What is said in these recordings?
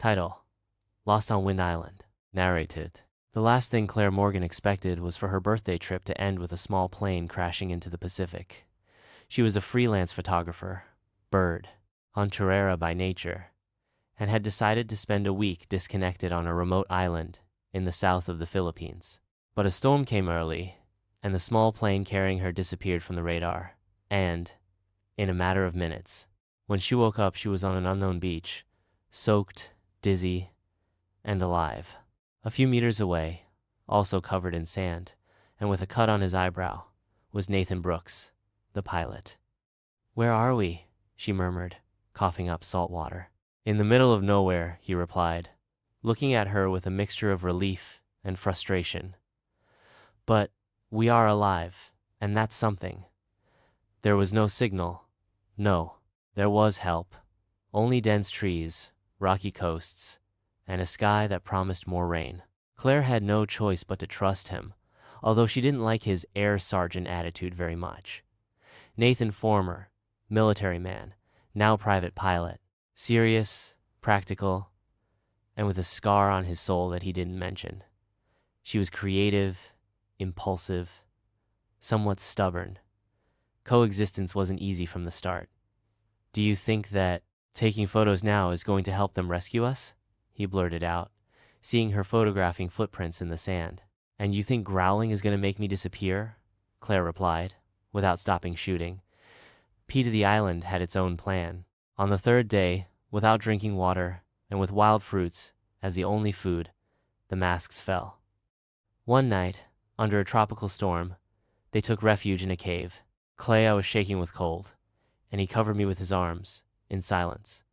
Title: Lost on Wind Island. Narrated. The last thing Claire Morgan expected was for her birthday trip to end with a small plane crashing into the Pacific. She was a freelance photographer, bird, on Torreira by nature, and had decided to spend a week disconnected on a remote island in the south of the Philippines. But a storm came early, and the small plane carrying her disappeared from the radar. And, in a matter of minutes, when she woke up, she was on an unknown beach, soaked, dizzy, and alive. A few meters away, also covered in sand, and with a cut on his eyebrow, was Nathan Brooks, the pilot. "Where are we?" she murmured, coughing up salt water. "In the middle of nowhere," he replied, looking at her with a mixture of relief and frustration. "But we are alive, and that's something." There was no signal. No, there was help. Only dense trees, rocky coasts, and a sky that promised more rain. Claire had no choice but to trust him, although she didn't like his air sergeant attitude very much. Nathan, former military man, now private pilot, serious, practical, and with a scar on his soul that he didn't mention. She was creative, impulsive, somewhat stubborn. Coexistence wasn't easy from the start. "Do you think that taking photos now is going to help them rescue us?" he blurted out, seeing her photographing footprints in the sand. "And you think growling is going to make me disappear?" Claire replied, without stopping shooting. P to the island had its own plan. On the third day, without drinking water and with wild fruits as the only food, the masks fell. One night, under a tropical storm, they took refuge in a cave. I was shaking with cold, and he covered me with his arms, in silence.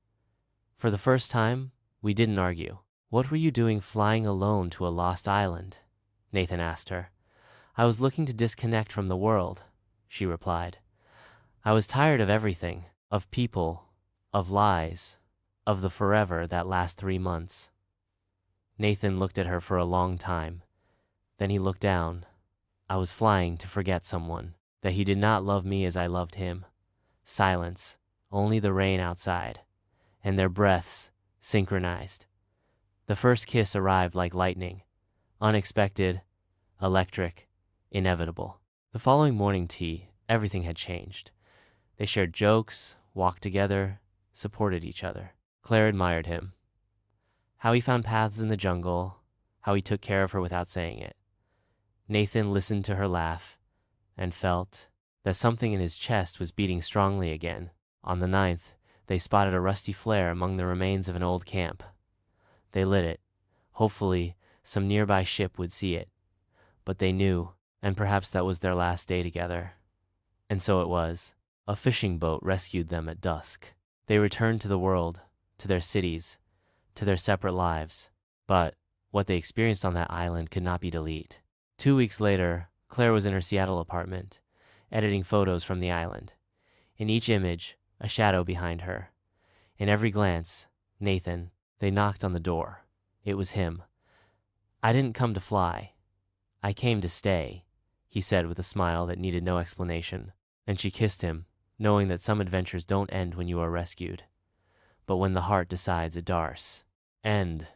For the first time, we didn't argue. "What were you doing flying alone to a lost island?" Nathan asked her. "I was looking to disconnect from the world," she replied. "I was tired of everything, of people, of lies, of the forever that last 3 months. Nathan looked at her for a long time. Then he looked down. I was flying to forget someone, that he did not love me as I loved him. Silence, only the rain outside, and their breaths synchronized. The first kiss arrived like lightning, unexpected, electric, inevitable. The following morning tea, everything had changed. They shared jokes, walked together, supported each other. Claire admired him. How he found paths in the jungle, how he took care of her without saying it. Nathan listened to her laugh and felt that something in his chest was beating strongly again. On the 9th, they spotted a rusty flare among the remains of an old camp. They lit it. Hopefully, some nearby ship would see it. But they knew, and perhaps that was their last day together. And so it was. A fishing boat rescued them at dusk. They returned to the world, to their cities, to their separate lives. But what they experienced on that island could not be deleted. 2 weeks later, Claire was in her Seattle apartment, editing photos from the island. In each image, a shadow behind her. In every glance, Nathan. They knocked on the door. It was him. "I didn't come to fly. I came to stay," he said with a smile that needed no explanation. And she kissed him, knowing that some adventures don't end when you are rescued, but when the heart decides it does. End.